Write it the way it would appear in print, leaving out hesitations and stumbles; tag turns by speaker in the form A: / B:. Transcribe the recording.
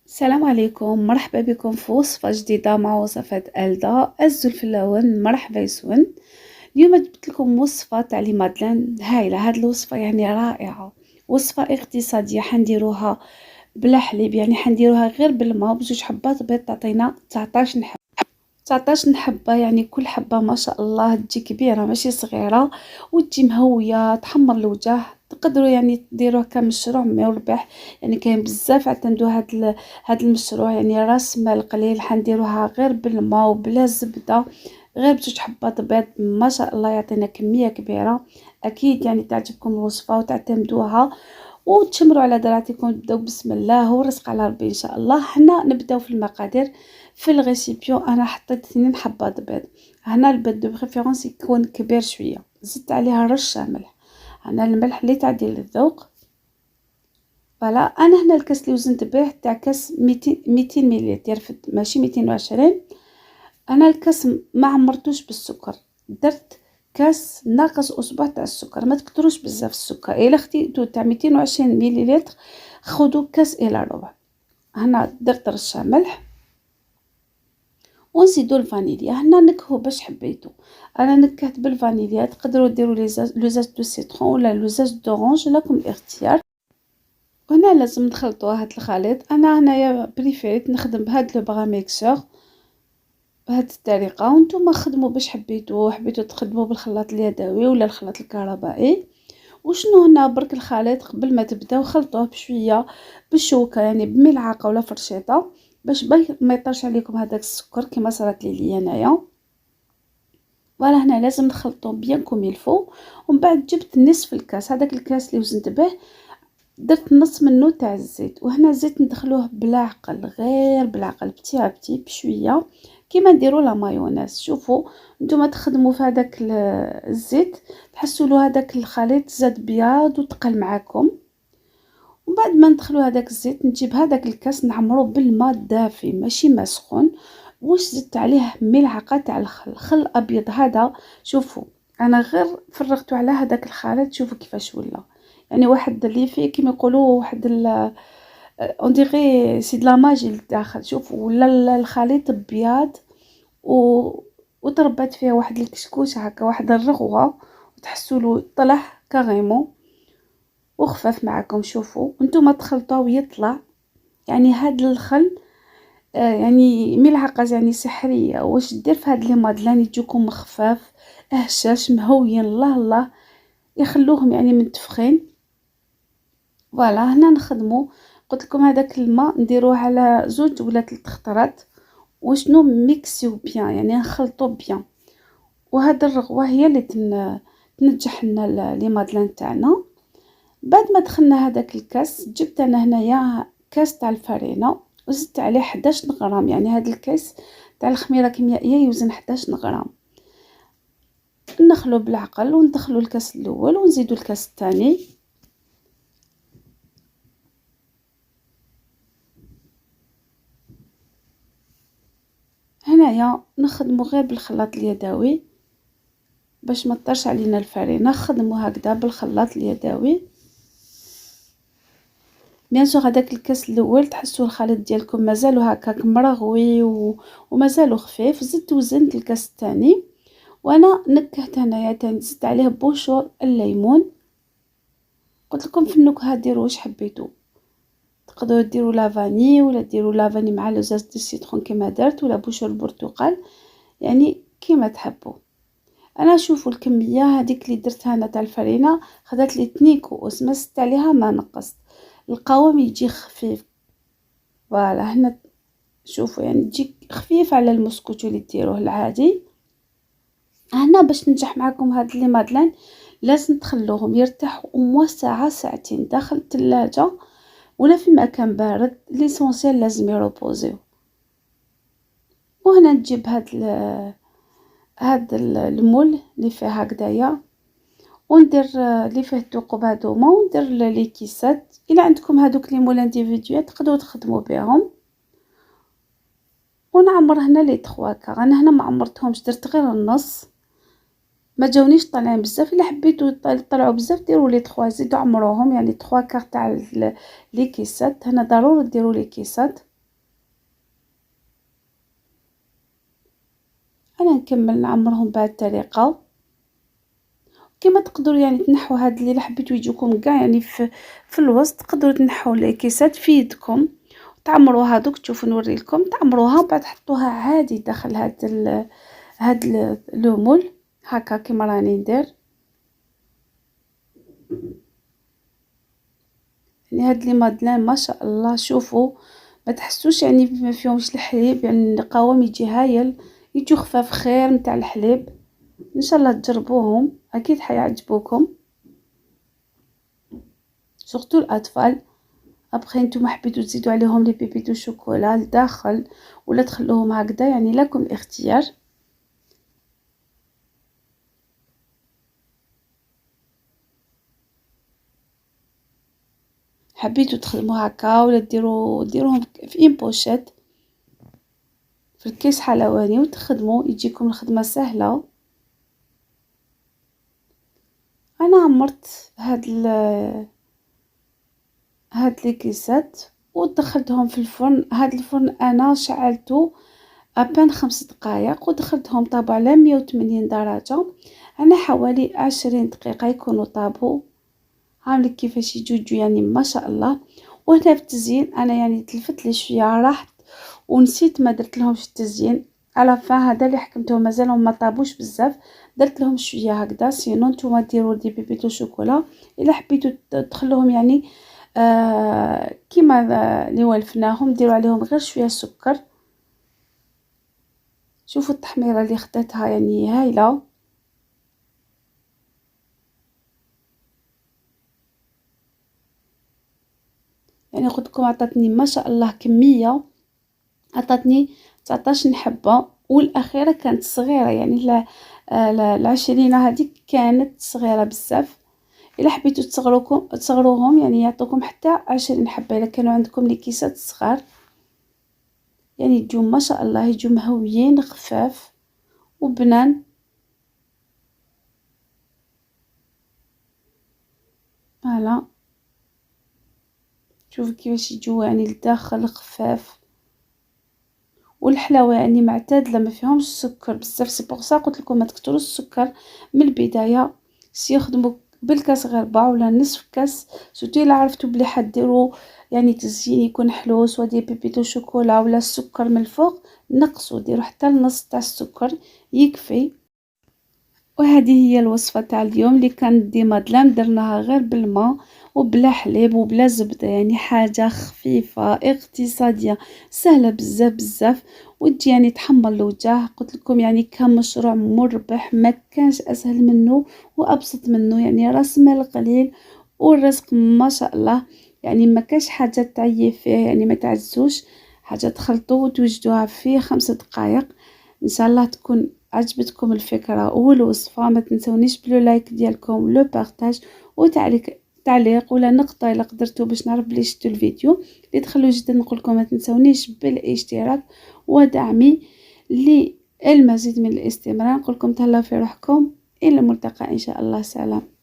A: السلام عليكم، مرحبا بكم في وصفة جديدة مع وصفات ألدا الزلفلاون. مرحبا يسون. اليوم جبت لكم وصفة تاع لي مادلين هايلة. هاد الوصفة يعني رائعة، وصفة اقتصادية. حنديروها بلا حليب، يعني حنديروها غير بالماء بجوج حبات بيض، تعطينا 19 حبة. 19 حبة، يعني كل حبة ما شاء الله تجي كبيرة ماشي صغيرة، وتجي مهوية تحمر الوجه. تقدروا يعني ديروه كمشروع مربح، يعني كاين بزاف اعتمدوا هاد المشروع. يعني راس مال قليل، حنديروها غير بالماء وبلا زبدة، غير بجوج حبات بيض ما شاء الله يعطينا كمية كبيرة. اكيد يعني تعجبكم الوصفة وتعتمدوها وتشمروا على دراتكم. تبداو بسم الله ورزق على ربي ان شاء الله. حنا نبداو في المقادير. في الغيسيبيو انا حطيت 2 حبات بيض. هنا البيض دو بريفيرونس يكون كبير شويه، زدت عليها رشه ملح. هنا الملح اللي تعديل للذوق. فوالا انا هنا الكاس اللي وزنت به تاع كاس 200 مليلتر، ماشي 220. انا الكاس ما عمرتوش بالسكر، درت كاس ناقص اصبع تاع السكر. ما تكثروش بزاف السكر، الا خديتو تاع 220 مليلتر خذوا كاس الى ربع. هنا درت رشه ملح ونزيدو الفانيليا. هنا نكهو باش حبيتو، انا نكهت بالفانيليا. تقدروا ديروا لوزاج دو سيترون ولا لوزاج دورانج، لكم الاختيار. وهنا لازم نخلطوا هاد الخليط. انا هنايا بريفيريت نخدم بهاد لو بغا ميكسور بهاد الطريقه، وانتم خدموا باش حبيتوا تخدموا بالخلاط اليدوي ولا الخلاط الكهربائي. وشنو هنا برك الخليط قبل ما تبداو خلطوه بشويه بالشوكه، يعني بملعقه ولا فرشيطه، باش ما يطرش عليكم هذاك السكر كما صارت لي انايا. فوالا هنا لازم نخلطو بيان كوم يلفو. ومن بعد جبت نصف الكاس، هذاك الكاس اللي وزنت به درت نص منه تاع الزيت. وهنا الزيت ندخلوه بلا عقل، غير بالعقل، بتي بتي بشويه، كيما نديروا لا مايونيز. شوفوا نتوما تخدموا في هذاك الزيت، تحسوا له هذاك الخليط زاد بياض وتقل معاكم. ومن بعد ما ندخلوا هذاك الزيت نجيب هذاك الكاس نعمروه بالماء دافي ماشي ما سخون. واش زدت عليه ملعقه تاع خل ابيض هذا. شوفوا انا غير فرغته على هذاك الخليط، شوفوا كيفاش ولا، يعني واحد اللي فيه كيما يقولوا واحد اون ديغي سي دلا ماجي للداخل. شوفوا ولا الخليط بياض و وتربات فيها واحد الكشكوش هكا، واحد الرغوه، وتحسوا له طلع كاريمون وخفاف معكم. شوفوا انتم تخلطوا ويطلع يعني هاد الخل يعني ملعقه يعني سحريه. واش دير في هاد لي مادلان يجوكم خفاف هشاش مهويين، الله الله يخلوهم يعني منتفخين. فوالا هنا نخدموا، قلت لكم هذاك الماء نديروه على 2 ولا 3 خطرات. وشنو ميكسيو بيان، يعني نخلطو بيان. وهاد الرغوه هي اللي تنجح لنا لي مادلان تاعنا. بعد ما دخلنا هذاك الكاس، جبت انا هنايا كاس تاع الفرينه وزدت عليه 11 غرام. يعني هذا الكاس تاع الخميره الكيميائيه يوزن 11 غرام. نخلو بالعقل وندخلو الكاس الاول ونزيدو الكاس الثاني. هنايا نخدمو غير بالخلاط اليدوي باش ما تطرش علينا الفرينه. نخدمو هكذا بالخلاط اليدوي. بيان سور هذاك الكاس الاول تحسوا الخليط ديالكم مازالو هكاك مرغوي ومازالو خفيف، زدت وزنت الكاس الثاني. وانا نكهت هنايا تاني زدت عليه بوشور الليمون. قلت لكم في النكهه ديروا واش حبيتوا، تقدروا ديروا لافاني ولا ديروا لافاني مع لوزاز دو سيترون كما درت، ولا بوشور البرتقال، يعني كيما تحبوا. انا شوفوا الكميه هذيك اللي درتها انا تاع الفرينه خدات لي 2 كؤوس، ما زدت عليها ما نقصت. القوام يجي خفيف. فوالا هنا شوفوا يعني تجي خفيف على المسكوتو اللي ديروه العادي. هنا باش تنجح معكم هاد لي مادلين لازم تخلوهم يرتاحوا أموا ساعه ساعتين داخل الثلاجه ولا في مكان بارد. ليسونسيال لازم يروبوزيو. وهنا نجيب هاد المول اللي فيه هكذايا، وندير اللي فيه الثقوب هذوما، وندير لي كيسات. الا عندكم هذوك لي مول انديفيدوال تقدروا تخدموا بهم. ونعمر هنا لي 3 كاغ. انا هنا ما عمرتهمش، درت غير النص، ما جاونيش طالعين بزاف. الا حبيتوا يطلعوا بزاف ديروا لي 3، زيدوا عمروهم، يعني 3 كاغ تاع لي كيسات. هنا ضروري ديروا لي كيسات. انا نكمل نعمرهم بهذه الطريقه. كما تقدروا يعني تنحوا هاد اللي حبيتو يجوكم كاع يعني في الوسط، تقدروا تنحوا الكيسات في يدكم تعمروا هذوك. تشوفوا نوريلكم تعمروها وبعد تحطوها عادي داخل هاد لو مول هكا كيما راني ندير. يعني هاد لي مادلين ما شاء الله شوفوا ما تحسوش يعني ما فيهمش الحليب، يعني القوام يجي هايل، يجوا خفاف خير نتاع الحليب. ان شاء الله تجربوهم اكيد حيعجبوكم سورتو الاطفال. ابخي نتوما حبيتو تزيدوا عليهم لي بيبي دو شوكولا لداخل ولا تخلوهم هكذا، يعني لكم الاختيار. حبيتو تخدموا هكا ولا ديروهم في ان بوشيت في الكيس حلواني وتخدموا، يجيكم الخدمه سهله. انا عمرت هاد لي كيسات ودخلتهم في الفرن. هاد الفرن انا شعلته ابان 5 دقائق ودخلتهم طابوا على 180 درجه. انا حوالي 20 دقيقه يكونوا طابوا. عامل كيفاش يجوجو يعني ما شاء الله. وهنا في التزيين انا يعني تلفت لي شويه راحت ونسيت ما درت لهمش التزيين على هذا اللي حكمتهم مازالهم ما طابوش بزاف، درت لهم شويه هكذا. سينو نتوما ديروا دي بيبيتو شوكولا الا حبيتوا تخلوهم يعني كيما اللي ولفناهم ديروا عليهم غير شويه سكر. شوفوا التحميره اللي خدتها يعني هايله. يعني قلت لكم عطاتني ما شاء الله كميه، عطاتني 19 حبه والاخيره كانت صغيره يعني ال20 هذيك كانت صغيره بزاف. الا حبيتوا تصغروهم يعني يعطوكم حتى 20 حبه الا كانوا عندكم لي كيسات صغار. يعني يجوا ما شاء الله يجوا مهويين خفاف وبنان. فوالا شوفوا كيفاش يجوا يعني لداخل خفاف والحلاوه يعني معتدله ما فيهمش السكر بزاف. سي بوغ سا قلت لكم ما تكثروش السكر من البدايه. يخدموا بالكاس غير ربع ولا نصف كاس. سورتو الا عرفتوا بلي حديروا يعني تزيين يكون حلو سوا ديال بيبيتو شوكولا ولا السكر من الفوق نقصوا ديروا حتى النص تاع السكر يكفي. وهذه هي الوصفه تاع اليوم اللي كانت دي مادلام درناها غير بالماء وبلا حليب وبلا زبده، يعني حاجه خفيفه اقتصاديه سهله بزاف بزاف وتجي يعني تحمر الوجه. قلت لكم يعني كان مشروع مربح ما كانش اسهل منه وابسط منه، يعني راس مال قليل والرزق ما شاء الله. يعني ما كاش حاجه تعيي فيه، يعني ما تعزوش حاجه تخلطوا وتوجدوها في 5 دقائق. ان شاء الله تكون عجبتكم الفكرة والوصفة. ما تنسونيش بلو لايك ديالكم لو بارتاج تعليق ولا نقطة إلا قدرتوا باش نعرف بلي شفتوا الفيديو. اللي دخلوا جديد نقولكم ما تنسونيش بالاشتراك ودعمي للمزيد من الاستمرار. نقولكم تهلاو في روحكم، إلى الملتقى إن شاء الله. سلام.